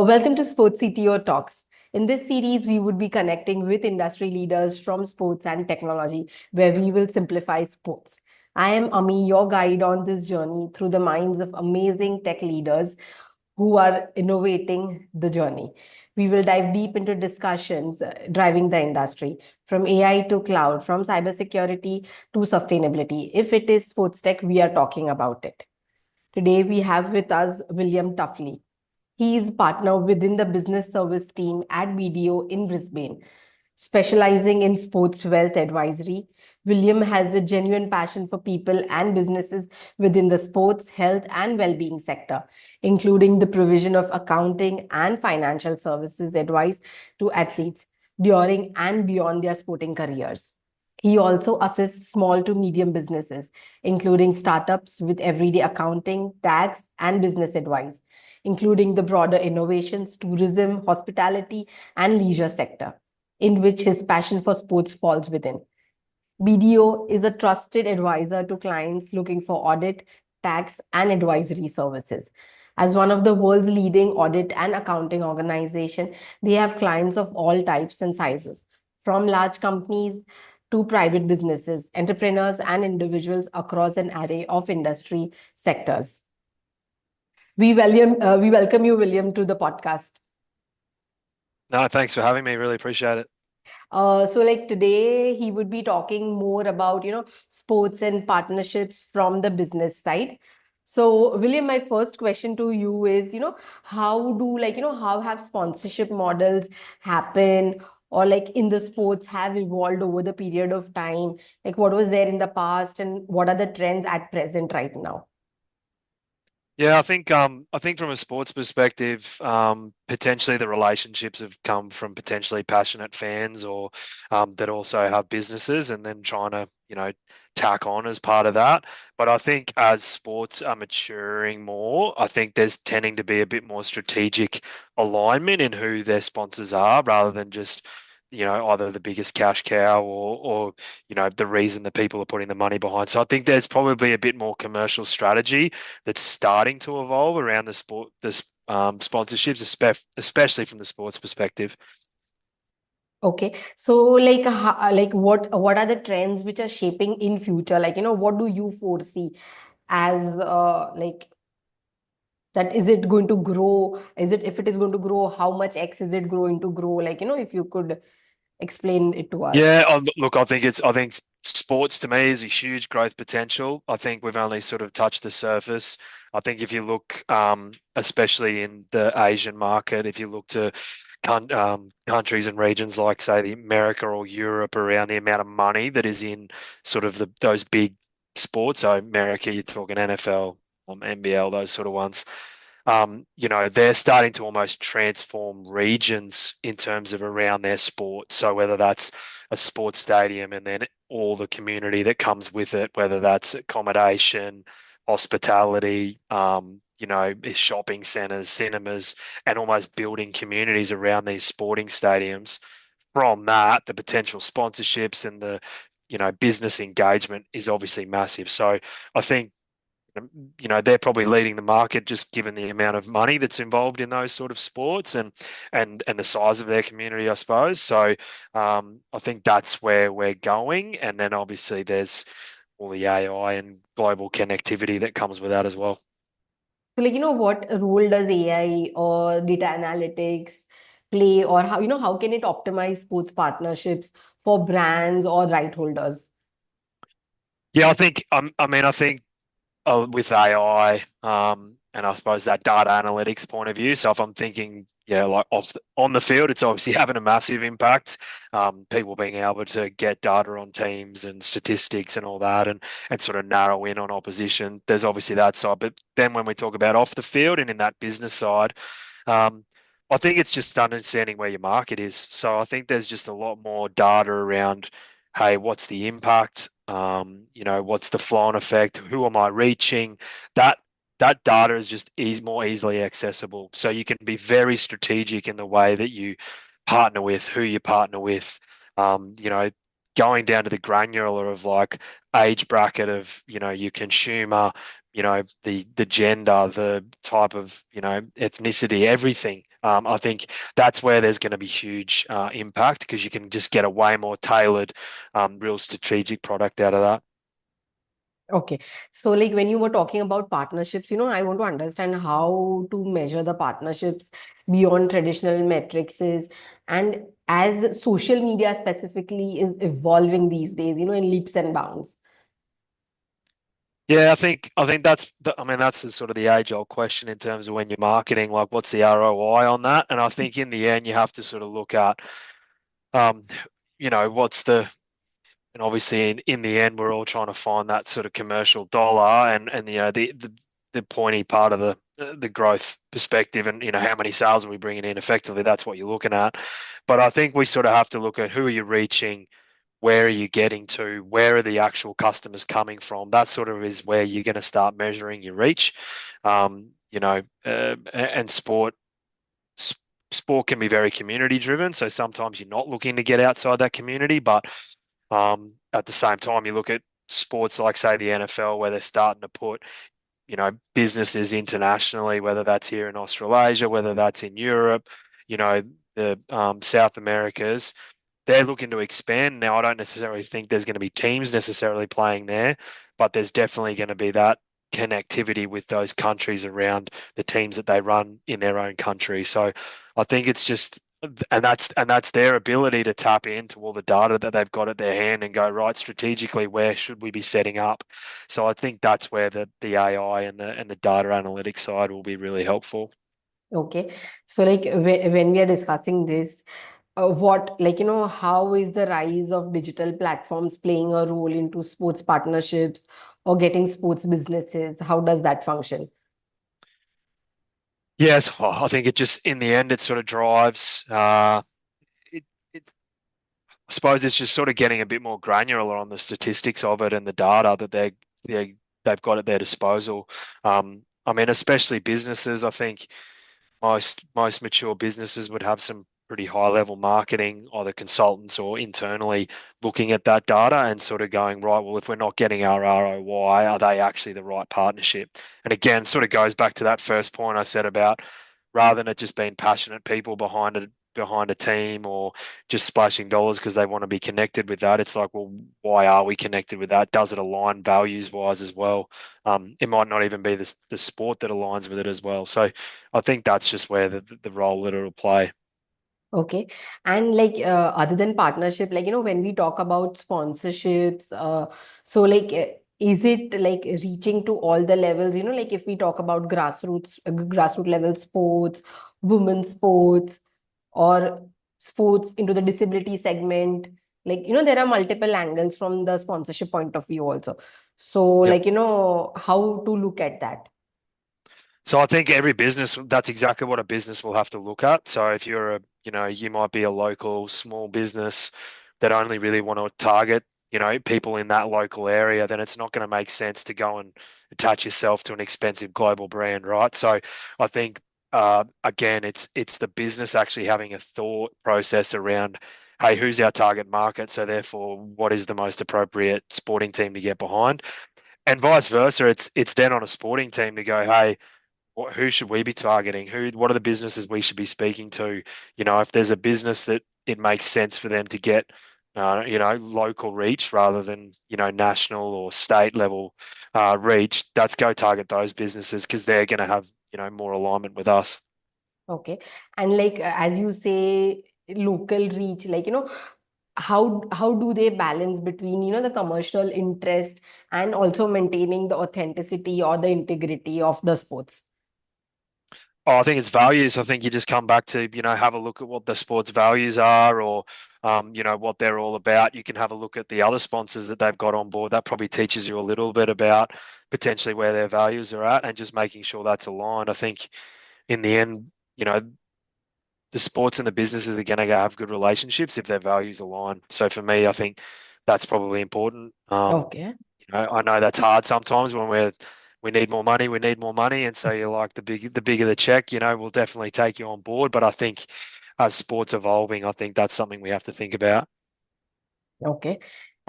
Welcome to Sports CTO Talks. In this series, we would be connecting with industry leaders from sports and technology, where we will simplify sports. I am Ami, your guide on this journey through the minds of amazing tech leaders who are innovating the journey. We will dive deep into discussions driving the industry, from AI to cloud, from cybersecurity to sustainability. If it is sports tech, we are talking about it. Today, we have with us William Tuffley. He is partner within the business service team at BDO in Brisbane, specializing in sports wealth advisory. William has a genuine passion for people and businesses within the sports, health, and well-being sector, including the provision of accounting and financial services advice to athletes during and beyond their sporting careers. He also assists small to medium businesses, including startups with everyday accounting, tax, and business advice, including the broader innovations, tourism, hospitality, and leisure sector, in which his passion for sports falls within. BDO is a trusted advisor to clients looking for audit, tax, and advisory services. As one of the world's leading audit and accounting organization, they have clients of all types and sizes, from large companies to private businesses, entrepreneurs, and individuals across an array of industry sectors. We welcome you, William, to the podcast. No, thanks for having me. Really appreciate it. So like today he would be talking more about, sports and partnerships from the business side. So William, my first question to you is, how do how have sponsorship models happen or like in the sports have evolved over the period of time? Like what was there in the past and what are the trends at present right now? Yeah, I think from a sports perspective, potentially the relationships have come from potentially passionate fans or that also have businesses and then trying to, tack on as part of that. But I think as sports are maturing more, I think there's tending to be a bit more strategic alignment in who their sponsors are rather than just either the biggest cash cow or the reason that people are putting the money behind. So I think there's probably a bit more commercial strategy that's starting to evolve around the sponsorships, especially from the sports perspective. Okay, so like what are the trends which are shaping in future? Like, what do you foresee as like that? Is it going to grow? Is it, if it is going to grow, how much X is it going to grow? Like, if you could explain it to us. Yeah, look, I think sports to me is a huge growth potential. I think we've only sort of touched the surface. I think if you look, especially in the Asian market, if you look to countries and regions like, say, the America or Europe, around the amount of money that is in sort of those big sports. So America, you're talking NFL, NBL, those sort of ones. They're starting to almost transform regions in terms of around their sport. So whether that's a sports stadium and then all the community that comes with it, whether that's accommodation, hospitality, shopping centers, cinemas, and almost building communities around these sporting stadiums. From that, the potential sponsorships and the, business engagement is obviously massive. So I think they're probably leading the market just given the amount of money that's involved in those sort of sports and the size of their community, I suppose. So I think that's where we're going. And then obviously there's all the AI and global connectivity that comes with that as well. So like, what role does AI or data analytics play, or how, how can it optimize sports partnerships for brands or right holders? Yeah, I think with AI, and I suppose that data analytics point of view. So if I'm thinking, like on the field, it's obviously having a massive impact. People being able to get data on teams and statistics and all that, and sort of narrow in on opposition. There's obviously that side, but then when we talk about off the field and in that business side, um, I think it's just understanding where your market is. So I think there's just a lot more data around, hey, what's the impact? What's the flow-on effect? Who am I reaching? That that data is just more easily accessible. So you can be very strategic in the way that you partner with, who you partner with. Um, you know, Going down to the granular of like age bracket of your consumer, the gender, the type of ethnicity, everything I think that's where there's going to be huge impact because you can just get a way more tailored, real strategic product out of that. Okay. So, like when you were talking about partnerships, I want to understand how to measure the partnerships beyond traditional metrics is, and as social media specifically is evolving these days, in leaps and bounds. Yeah, I think I mean that's the sort of the age-old question in terms of when you're marketing, like what's the ROI on that? And I think in the end you have to sort of look at, um, what's and obviously in the end we're all trying to find that sort of commercial dollar and the pointy part of the growth perspective and how many sales are we bringing in effectively. That's what you're looking at. But I think we sort of have to look at who are you reaching, where are you getting to, where are the actual customers coming from. That sort of is where you're going to start measuring your reach. And sport can be very community driven, so sometimes you're not looking to get outside that community, but at the same time you look at sports like say the NFL where they're starting to put businesses internationally, whether that's here in Australasia, whether that's in Europe, the South Americas. They're looking to expand. Now, I don't necessarily think there's going to be teams necessarily playing there, but there's definitely going to be that connectivity with those countries around the teams that they run in their own country. So I think it's just and that's their ability to tap into all the data that they've got at their hand and go, right, strategically, where should we be setting up? So I think that's where the AI and the data analytics side will be really helpful. Okay. So, like when we are discussing this, how is the rise of digital platforms playing a role into sports partnerships or getting sports businesses? How does that function? Yes, well, I think it just in the end it sort of drives it, I suppose it's just sort of getting a bit more granular on the statistics of it and the data that they've got at their disposal. I mean, especially businesses. I think most mature businesses would have some pretty high level marketing, either consultants or internally looking at that data and sort of going, right, well, if we're not getting our ROI, are they actually the right partnership? And again, sort of goes back to that first point I said about rather than it just being passionate people behind a team or just splashing dollars because they want to be connected with that. It's like, well, why are we connected with that? Does it align values wise as well? It might not even be the sport that aligns with it as well. So I think that's just where the role that it'll play. Okay. And like other than partnership, like when we talk about sponsorships, so like is it like reaching to all the levels, like if we talk about grassroots level sports, women's sports, or sports into the disability segment, like there are multiple angles from the sponsorship point of view also. So Yep. like how to look at that. So I think every business, that's exactly what a business will have to look at. So if you're you might be a local small business that only really want to target, people in that local area, then it's not going to make sense to go and attach yourself to an expensive global brand, right? So I think again, it's the business actually having a thought process around, hey, who's our target market? So therefore, what is the most appropriate sporting team to get behind? And vice versa, it's then on a sporting team to go, hey, who should we be targeting? What are the businesses we should be speaking to? If there's a business that it makes sense for them to get, local reach rather than, national or state level reach, let's go target those businesses because they're going to have, more alignment with us. Okay. And like as you say, local reach, like how do they balance between the commercial interest and also maintaining the authenticity or the integrity of the sports? Oh, I think it's values. I think you just come back to, have a look at what the sports values are or, what they're all about. You can have a look at the other sponsors that they've got on board. That probably teaches you a little bit about potentially where their values are at and just making sure that's aligned. I think in the end, the sports and the businesses are going to have good relationships if their values align. So for me, I think that's probably important. Okay. I know that's hard sometimes when we need more money, we need more money, and so you're like the bigger the check, we'll definitely take you on board. But I think as sports evolving, I think that's something we have to think about. Okay.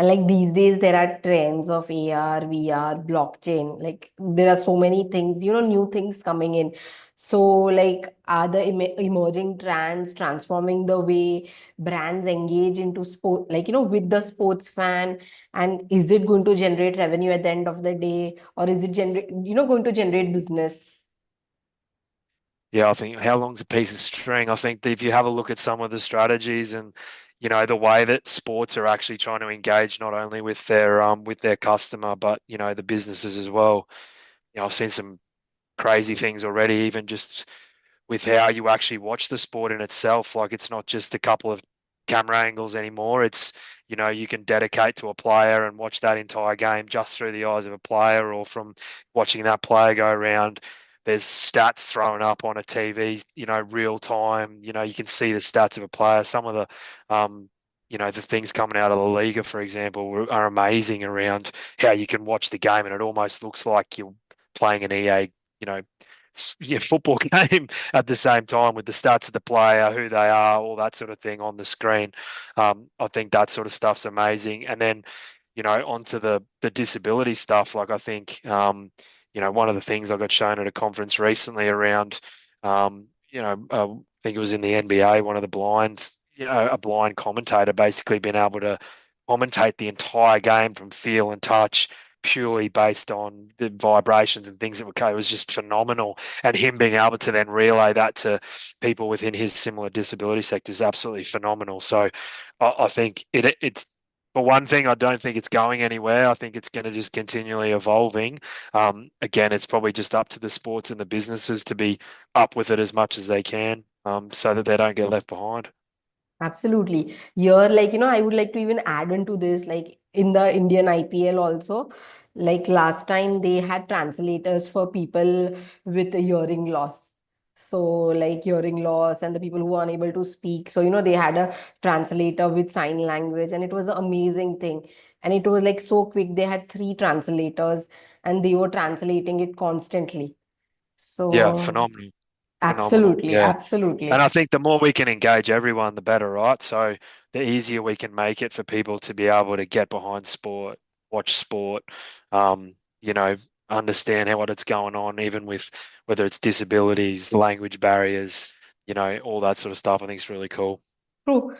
And like these days, there are trends of AR, VR, blockchain. Like there are so many things, new things coming in. So, like, are the emerging trends transforming the way brands engage into sport, like, with the sports fan? And is it going to generate revenue at the end of the day, or is it going to generate business? Yeah, I think how long's a piece of string? I think that if you have a look at some of the strategies and the way that sports are actually trying to engage not only with their customer but the businesses as well. I've seen some crazy things already, even just with how you actually watch the sport in itself. Like it's not just a couple of camera angles anymore. It's, you can dedicate to a player and watch that entire game just through the eyes of a player or from watching that player go around. There's stats thrown up on a TV, real time. You can see the stats of a player. Some of the things coming out of the Liga, for example, are amazing around how you can watch the game and it almost looks like you're playing an EA, you know, football game at the same time with the stats of the player, who they are, all that sort of thing on the screen. I think that sort of stuff's amazing. And then, onto the disability stuff. Like I think, one of the things I got shown at a conference recently around, I think it was in the NBA, one of the a blind commentator basically being able to commentate the entire game from feel and touch purely based on the vibrations and things that were it was just phenomenal. And him being able to then relay that to people within his similar disability sector is absolutely phenomenal. So I think it's for one thing, I don't think it's going anywhere. I think it's going to just continually evolving. Again, it's probably just up to the sports and the businesses to be up with it as much as they can, so that they don't get left behind. Absolutely. Here, like, I would like to even add into this, like in the Indian IPL also, like last time they had translators for people with a hearing loss. So, like hearing loss and the people who are unable to speak. So, they had a translator with sign language, and it was an amazing thing. And it was like so quick. They had three translators and they were translating it constantly. Yeah, So, phenomenal, phenomenal. absolutely, Yeah. And absolutely. I think the more we can engage everyone, the better, right? So the easier we can make it for people to be able to get behind sport, watch sport, um, you know, understand what it's going on, even with whether it's disabilities, language barriers, all that sort of stuff. I think it's really cool. True.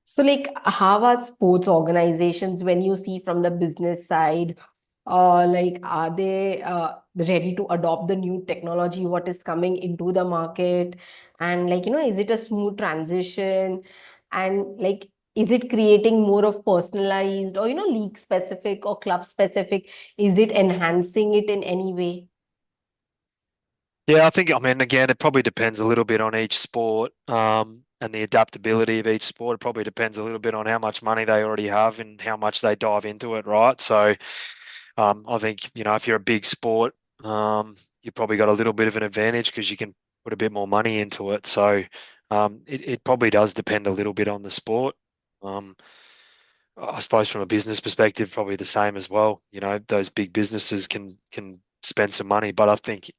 So, like, how are sports organizations, when you see from the business side, like, are they ready to adopt the new technology, what is coming into the market? And, like, is it a smooth transition? And, like, is it creating more of personalized or, league specific or club specific? Is it enhancing it in any way? Yeah, I mean, again, it probably depends a little bit on each sport, and the adaptability of each sport. It probably depends a little bit on how much money they already have and how much they dive into it, right? So, I think, if you're a big sport, you've probably got a little bit of an advantage because you can put a bit more money into it. So, it probably does depend a little bit on the sport. Um, I suppose from a business perspective, probably the same as well. Those big businesses can spend some money, but I think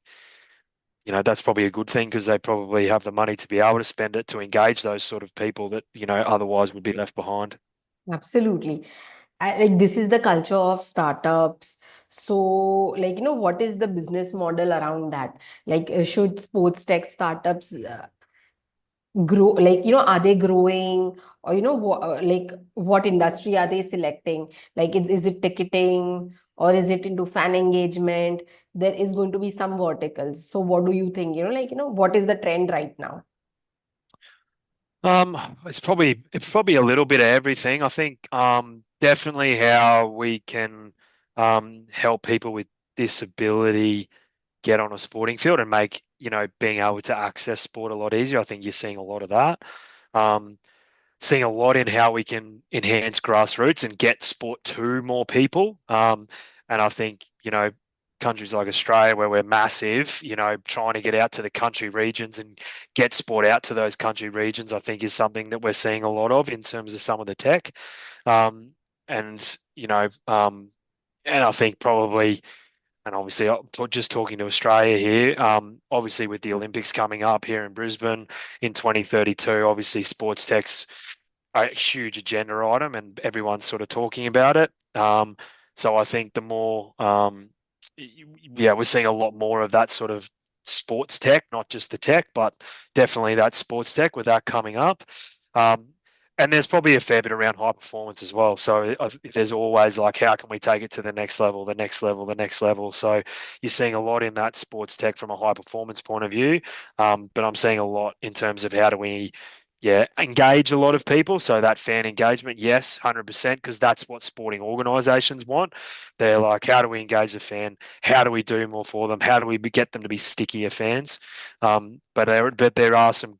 that's probably a good thing because they probably have the money to be able to spend it to engage those sort of people that, otherwise would be left behind. Absolutely. Like this is the culture of startups. So, like, what is the business model around that? Like, should sports tech startups grow? Like, are they growing? Or, like, what industry are they selecting? Like, is it ticketing or is it into fan engagement? There is going to be some verticals. So, what do you think? Like, what is the trend right now? Um, it's probably a little bit of everything. I think definitely how we can help people with disability get on a sporting field and make, being able to access sport a lot easier. I think you're seeing a lot of that. Um, Seeing a lot in how we can enhance grassroots and get sport to more people. And I think, countries like Australia, where we're massive, trying to get out to the country regions and get sport out to those country regions, I think is something that we're seeing a lot of in terms of some of the tech. Um, and, and I think probably, and obviously, just talking to Australia here, obviously with the Olympics coming up here in Brisbane in 2032, obviously sports tech's a huge agenda item, and everyone's sort of talking about it. So I think the more, yeah, we're seeing a lot more of that sort of sports tech, not just the tech, but definitely that sports tech with that coming up. Um, and there's probably a fair bit around high performance as well. So there's always like, how can we take it to the next level, the next level, the next level? So you're seeing a lot in that sports tech from a high performance point of view. But I'm seeing a lot in terms of how do we, yeah, engage a lot of people. So that fan engagement, yes, 100%, because that's what sporting organisations want. They're like, how do we engage the fan? How do we do more for them? How do we get them to be stickier fans? But there are some,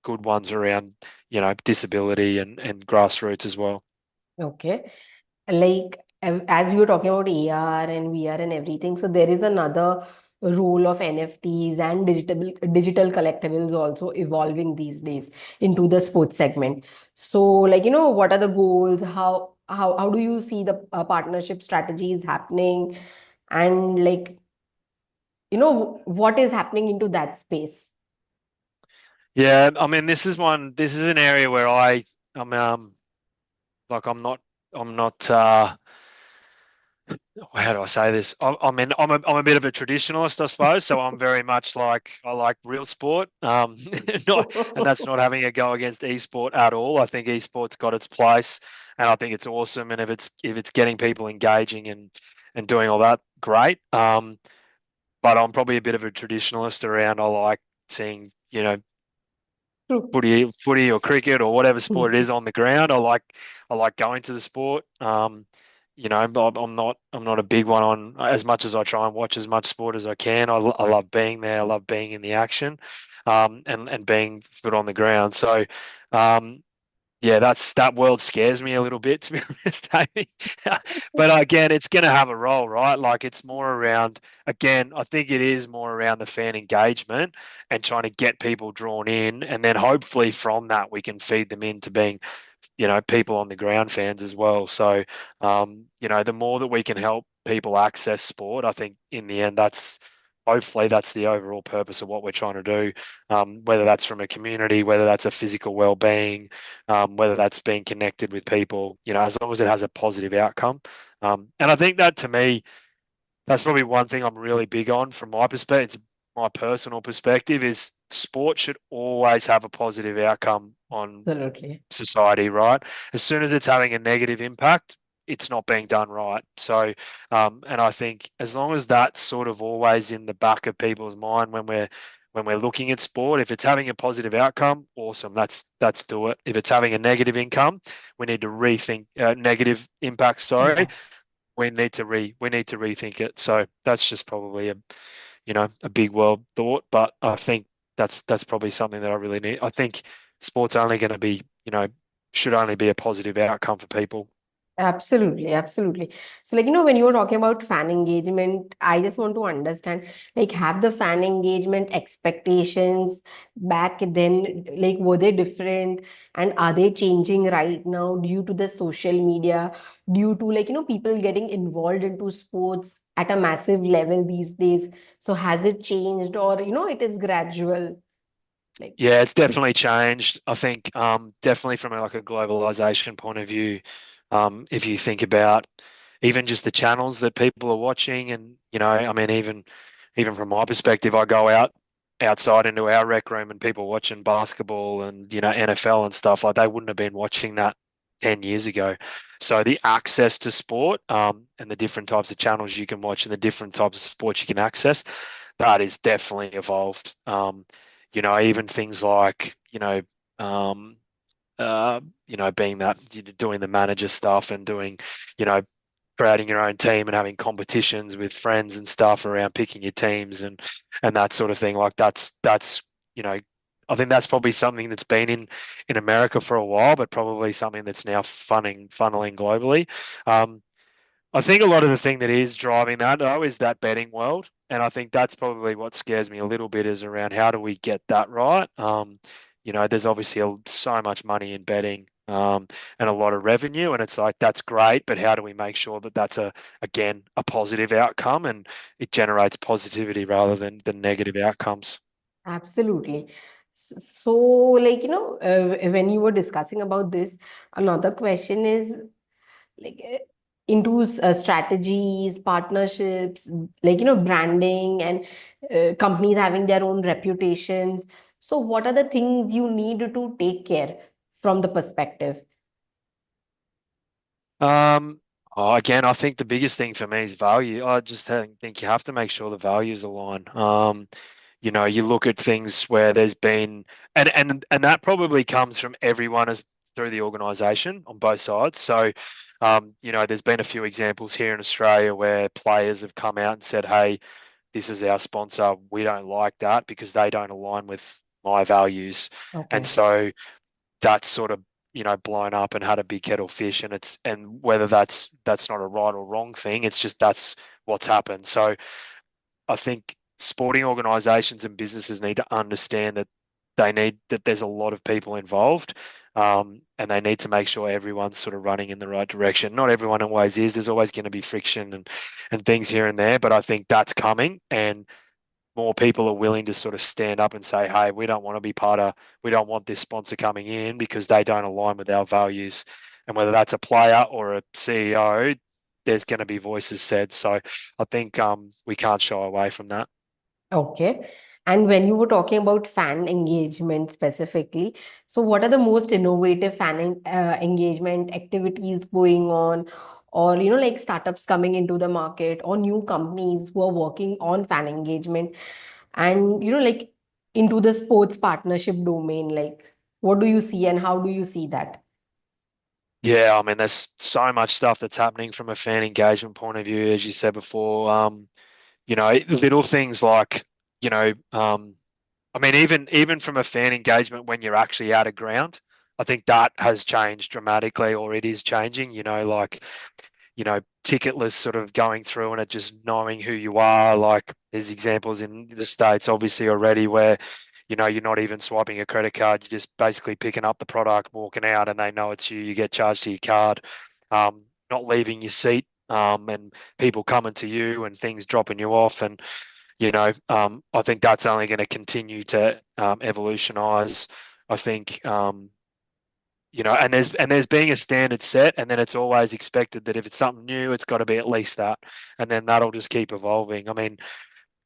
good ones around, disability and grassroots as well. Okay. Like as we were talking about AR and VR and everything, so there is another role of NFTs and digital collectibles also evolving these days into the sports segment. So like what are the goals? How do you see the partnership strategies happening, and like what is happening into that space? Yeah, I mean, this is an area where I'm, like, I'm not, how do I say this? I mean, I'm a bit of a traditionalist, I suppose. So I'm very much like, I like real sport. Not, and that's not having a go against esport at all. I think esport's got its place, and I think it's awesome. And if it's getting people engaging and doing all that, great. But I'm probably a bit of a traditionalist around. I like seeing, True. footy or cricket or whatever sport it is on the ground. I like going to the sport. I'm not a big one on, as much as I try and watch as much sport as I can. I love being there. I love being in the action, and being foot on the ground. So, yeah, that world scares me a little bit, to be honest, Amy. But again, it's going to have a role, right? Like, it's more around, again, I think it is more around the fan engagement and trying to get people drawn in, and then hopefully from that we can feed them into being, people on the ground fans as well. So, the more that we can help people access sport, I think in the end, hopefully that's the overall purpose of what we're trying to do. Whether that's from a community, whether that's a physical well-being, whether that's being connected with people, as long as it has a positive outcome. And I think that, to me, that's probably one thing I'm really big on from my perspective. My personal perspective is sport should always have a positive outcome on Absolutely. society, right? As soon as it's having a negative impact, it's not being done right. So, and I think as long as that's sort of always in the back of people's mind when we're looking at sport, if it's having a positive outcome, awesome. That's do it. If it's having a negative income, we need to rethink negative impact. Sorry, Yeah. we need to rethink it. So that's just probably a big world thought, but I think that's probably something that I really need. I think sports only going to be, should only be a positive outcome for people. Absolutely, absolutely. So, like, when you were talking about fan engagement, I just want to understand, like, have the fan engagement expectations back then, like, were they different, and are they changing right now due to the social media, due to, like, people getting involved into sports at a massive level these days? So, has it changed, or, it is gradual? Like, Yeah, it's definitely changed. I think, definitely from like a globalization point of view, if you think about even just the channels that people are watching, and I mean, even from my perspective, I go outside into our rec room and people watching basketball and NFL and stuff, like they wouldn't have been watching that 10 years ago. So the access to sport, and the different types of channels you can watch and the different types of sports you can access, that is definitely evolved. Even things like, um, being that, doing the manager stuff and doing, you know, creating your own team and having competitions with friends and stuff around picking your teams and that sort of thing. Like, that's I think that's probably something that's been in America for a while, but probably something that's now funneling globally. I think a lot of the thing that is driving that, though, is that betting world. And I think that's probably what scares me a little bit, is around how do we get that right? There's obviously so much money in betting, and a lot of revenue. And it's like, that's great, but how do we make sure that that's, again, a positive outcome and it generates positivity rather than negative outcomes? absolutely. So, like, when you were discussing about this, another question is like into strategies, partnerships, like, branding and companies having their own reputations. So, what are the things you need to take care from the perspective? Um, Again, I think the biggest thing for me is value. I just think you have to make sure the values align. You look at things where there's been, and that probably comes from everyone as through the organisation on both sides. So, there's been a few examples here in Australia where players have come out and said, "Hey, this is our sponsor. We don't like that because they don't align with my values," and Okay. so that's sort of blown up and had a big kettle fish, and whether that's not a right or wrong thing, it's just that's what's happened. So I think sporting organisations and businesses need to understand that there's a lot of people involved, and they need to make sure everyone's sort of running in the right direction. Not everyone always is. There's always going to be friction and things here and there, but I think that's coming, and more people are willing to sort of stand up and say, hey, we don't want this sponsor coming in because they don't align with our values. And whether that's a player or a CEO, there's going to be voices said. So I think we can't shy away from that. Okay. And when you were talking about fan engagement specifically, so what are the most innovative engagement activities going on, or like startups coming into the market, or new companies who are working on fan engagement, and like into the sports partnership domain? Like, what do you see, and how do you see that? Yeah, I mean, there's so much stuff that's happening from a fan engagement point of view, as you said before. Little things like, you know, um, I mean, even from a fan engagement when you're actually at a ground, I think that has changed dramatically, or it is changing. Like ticketless sort of going through and it just knowing who you are. Like there's examples in the States, obviously already where you're not even swiping a credit card. You're just basically picking up the product, walking out, and they know it's you. You get charged to your card. Not leaving your seat, and people coming to you and things dropping you off, and I think that's only going to continue to evolutionize. I think, and there's being a standard set, and then it's always expected that if it's something new, it's got to be at least that, and then that'll just keep evolving. I mean,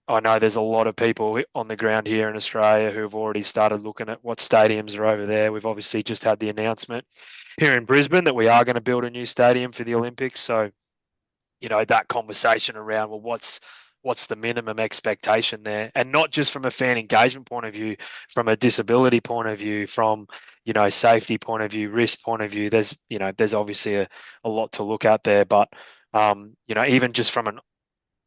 I know there's a lot of people on the ground here in Australia who've already started looking at what stadiums are over there. We've obviously just had the announcement here in Brisbane that we are going to build a new stadium for the Olympics. So that conversation around, well, what's the minimum expectation there, and not just from a fan engagement point of view, from a disability point of view, from safety point of view, risk point of view. There's obviously a lot to look at there, but even just from an,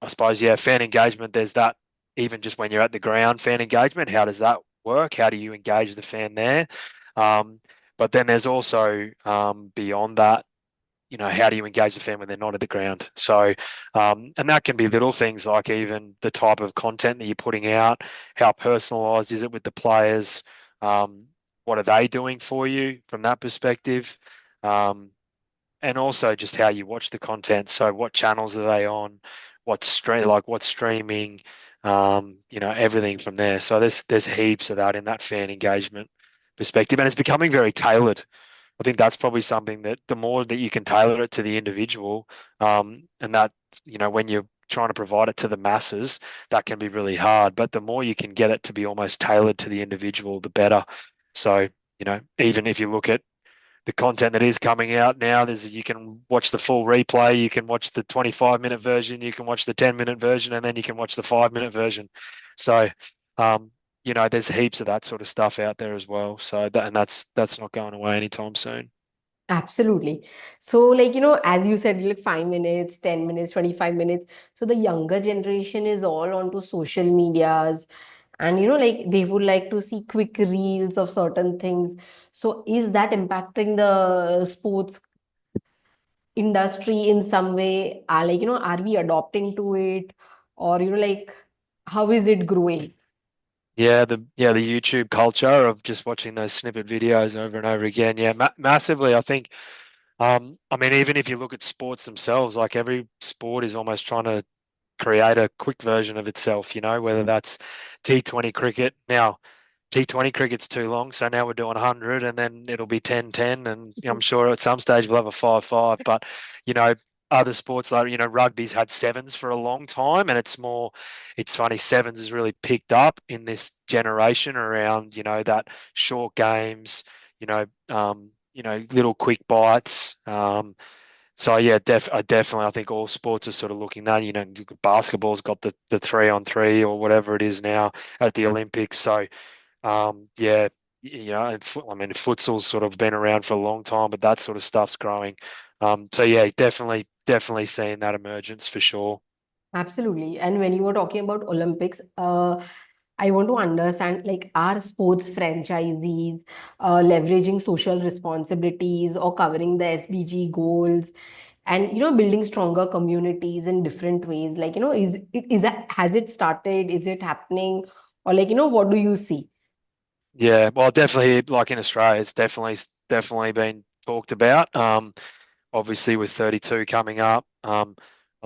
I suppose, yeah, fan engagement, there's that. Even just when you're at the ground, fan engagement, how does that work? How do you engage the fan there? um, but then there's also, beyond that, how do you engage the fan when they're not at the ground? So, and that can be little things like even the type of content that you're putting out, how personalized is it with the players? Um, what are they doing for you from that perspective? Um, and also just how you watch the content. So, what channels are they on? What's streaming? Everything from there. So there's heaps of that in that fan engagement perspective, and it's becoming very tailored. I think that's probably something that the more that you can tailor it to the individual, and that, when you're trying to provide it to the masses, that can be really hard. But the more you can get it to be almost tailored to the individual, the better. So, even if you look at the content that is coming out now, you can watch the full replay, you can watch the 25-minute version, you can watch the 10-minute version, and then you can watch the 5-minute version. So, there's heaps of that sort of stuff out there as well. So that's not going away anytime soon. Absolutely. So, like, as you said, like 5 minutes, 10 minutes, 25 minutes. So, the younger generation is all onto social medias, and, like they would like to see quick reels of certain things. So, is that impacting the sports industry in some way? Like, are we adopting to it, or, like, how is it growing? Yeah, the YouTube culture of just watching those snippet videos over and over again. Yeah, massively. I think. I mean, even if you look at sports themselves, like every sport is almost trying to create a quick version of itself. Whether that's T20 cricket now. T20 cricket's too long, so now we're doing 100, and then it'll be 10-10, and I'm sure at some stage we'll have a 5-5. But you know, other sports like rugby's had sevens for a long time, and it's funny, sevens has really picked up in this generation around that short games, little quick bites. So yeah, I think all sports are sort of looking that. Basketball's got the 3-on-3 or whatever it is now at the Olympics. So yeah, I mean, futsal's sort of been around for a long time, but that sort of stuff's growing. So yeah, definitely seeing that emergence for sure. Absolutely. And when you were talking about Olympics, I want to understand, like, are sports franchisees leveraging social responsibilities or covering the SDG goals and, building stronger communities in different ways? Like, has it started? Is it happening? Or like, what do you see? Yeah, well, definitely, like in Australia, it's definitely been talked about. Obviously with 32 coming up, I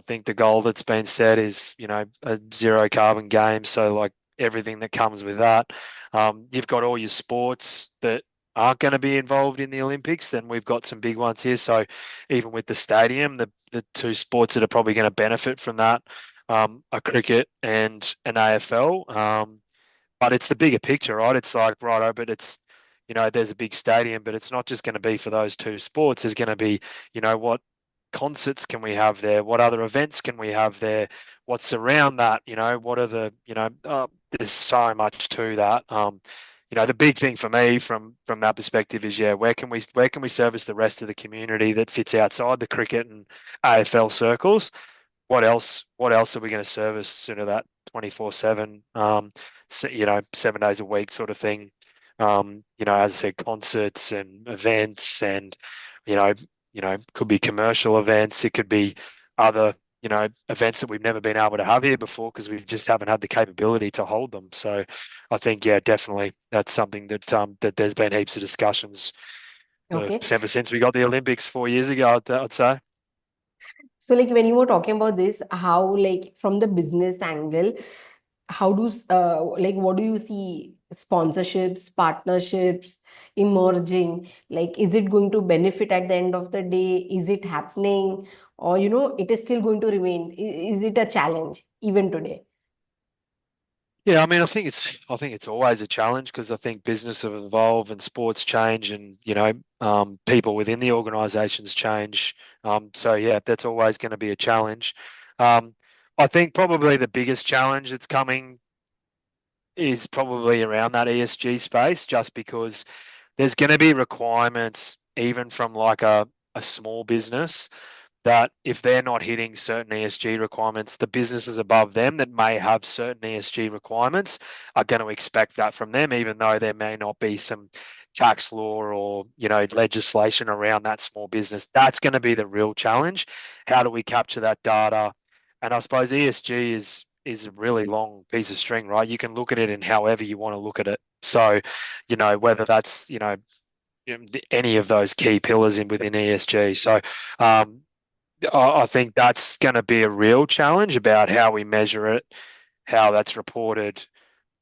think the goal that's been set is, a zero carbon game. So like everything that comes with that. You've got all your sports that aren't going to be involved in the Olympics. Then we've got some big ones here. So even with the stadium, the two sports that are probably going to benefit from that are cricket and an AFL. But it's the bigger picture, right? It's like, right, but there's a big stadium, but it's not just going to be for those two sports. There's going to be, what concerts can we have there? What other events can we have there? What's around that? What are there's so much to that. The big thing for me from that perspective is, yeah, where can we service the rest of the community that fits outside the cricket and AFL circles? What else are we going to service sort of that 24/7 7 days a week sort of thing? As I said, concerts and events, and could be commercial events, it could be other events that we've never been able to have here before because we just haven't had the capability to hold them. So I think, yeah, definitely that's something that there's been heaps of discussions Okay. ever since we got the Olympics 4 years ago, I'd say. So, like, when you were talking about this, how, like, from the business angle, how like, what do you see sponsorships, partnerships emerging? Like, is it going to benefit at the end of the day? Is it happening? Or, it is still going to remain? Is it a challenge even today? Yeah, I mean, I think it's always a challenge because I think business have evolved and sports change, and people within the organisations change. So yeah, that's always going to be a challenge. Um, I think probably the biggest challenge that's coming is probably around that ESG space, just because there's going to be requirements even from like a small business that if they're not hitting certain ESG requirements, the businesses above them that may have certain ESG requirements are going to expect that from them, even though there may not be some tax law or legislation around that small business. That's going to be the real challenge. How do we capture that data? And I suppose ESG is a really long piece of string, right? You can look at it in however you want to look at it. So, whether that's any of those key pillars within ESG. So, I think that's going to be a real challenge about how we measure it, how that's reported,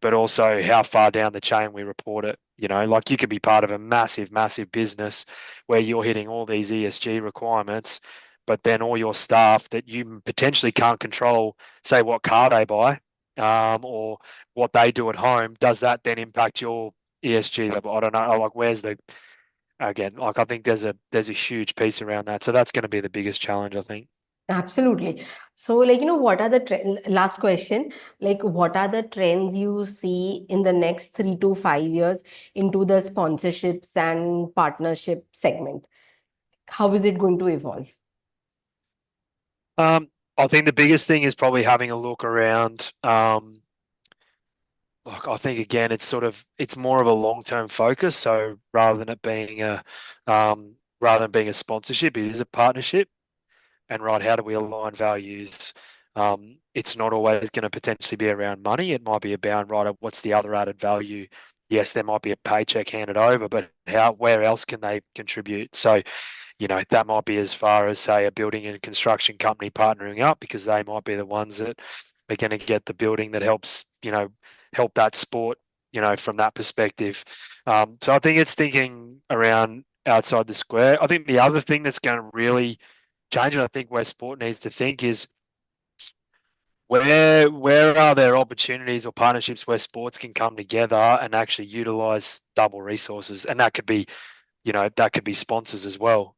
but also how far down the chain we report it. Like you could be part of a massive, massive business where you're hitting all these ESG requirements, but then all your staff that you potentially can't control, say what car they buy, or what they do at home, does that then impact your ESG level? I don't know. Like, where's the again? Like, I think there's a huge piece around that, so that's going to be the biggest challenge, I think. Absolutely. So, like, what are the last question? Like, what are the trends you see in the next 3 to 5 years into the sponsorships and partnership segment? How is it going to evolve? I think the biggest thing is probably having a look around. Like, I think again, it's more of a long-term focus. So rather than being a sponsorship, it is a partnership. And right, how do we align values? It's not always going to potentially be around money. It might be about, right, what's the other added value? Yes, there might be a paycheck handed over, but where else can they contribute? So, that might be as far as, say, a building and construction company partnering up because they might be the ones that are going to get the building that helps, help that sport, from that perspective. So I think it's thinking around outside the square. I think the other thing that's going to really change, and I think where sport needs to think is where are there opportunities or partnerships where sports can come together and actually utilize double resources, and that could be sponsors as well.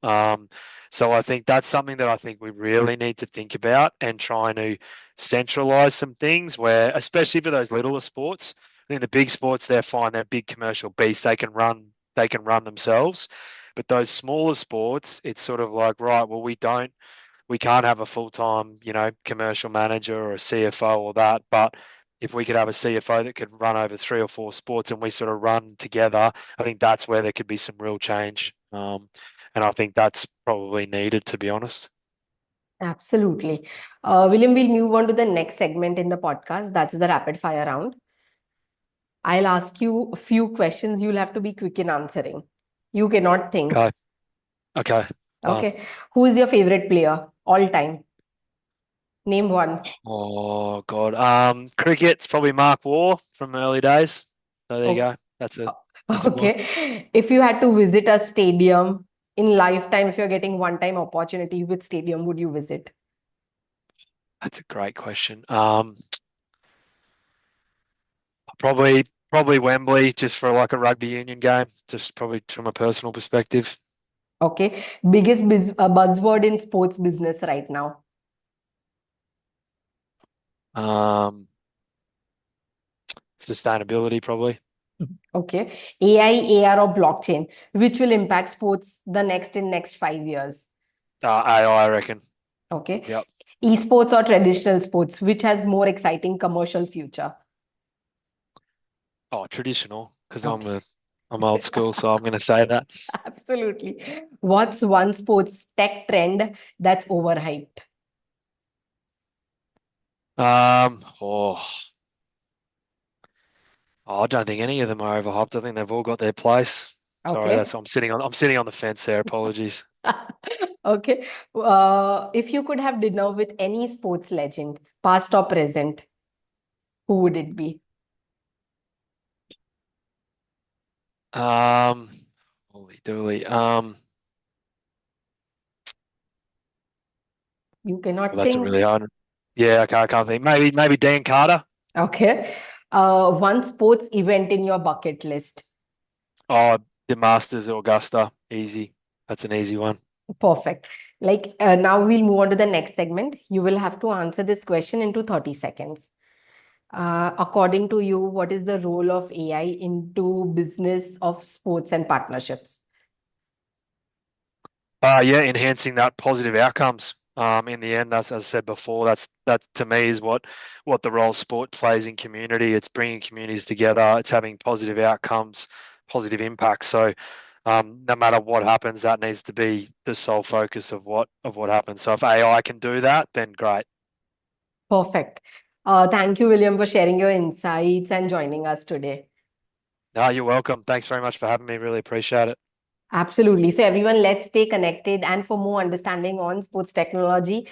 So I think that's something that I think we really need to think about and trying to centralize some things where, especially for those littler sports, I think the big sports, they're fine. They're big commercial beasts. They can run themselves. But those smaller sports, it's sort of like, right, well, we can't have a full-time, commercial manager or a CFO or that. But if we could have a CFO that could run over 3 or 4 sports and we sort of run together, I think that's where there could be some real change. And I think that's probably needed, to be honest. Absolutely. William, we'll move on to the next segment in the podcast. That's the rapid fire round. I'll ask you a few questions. You'll have to be quick in answering. You cannot think. Okay. Okay. Who is your favorite player all time? Name one. Oh God. Cricket's probably Mark Waugh from the early days. So there you Oh, go. That's a good one. okay. If you had to visit a stadium in lifetime, if you're getting one-time opportunity, which stadium would you visit? That's a great question. Probably Wembley, just for like a rugby union game, just probably from a personal perspective. Okay. Biggest buzzword in sports business right now. Sustainability, probably. Okay. AI, AR, or blockchain, which will impact sports in next 5 years. AI, I reckon. Okay. Yep. Esports or traditional sports, which has more exciting commercial future? Oh, traditional, because Okay. I'm old school, so I'm going to say that. Absolutely. What's one sports tech trend that's overhyped? Um, oh, I don't think any of them are overhyped. I think they've all got their place. Sorry, Okay. I'm sitting on the fence there. Apologies. Okay. If you could have dinner with any sports legend, past or present, who would it be? Um, Holy dooly. You Well, cannot that's a think. really hard. Yeah, I can't think. Maybe Dan Carter. Okay. One sports event in your bucket list. Oh, the Masters at Augusta. Easy. That's an easy one. Perfect. Now we'll move on to the next segment. You will have to answer this question into 30 seconds. According to you, what is the role of AI into business of sports and partnerships? Yeah, enhancing that positive outcomes. In the end, that's, as I said before, that to me is what the role sport plays in community. It's bringing communities together. It's having positive outcomes, positive impacts. So, no matter what happens, that needs to be the sole focus of what happens. So, if AI can do that, then great. Perfect. Thank you, William, for sharing your insights and joining us today. No, you're welcome. Thanks very much for having me. Really appreciate it. Absolutely. So, everyone, let's stay connected. And for more understanding on sports technology,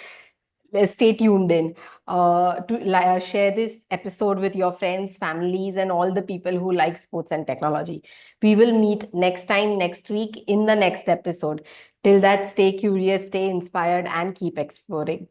stay tuned in to share this episode with your friends, families, and all the people who like sports and technology. We will meet next time, next week, in the next episode. Till that, stay curious, stay inspired, and keep exploring.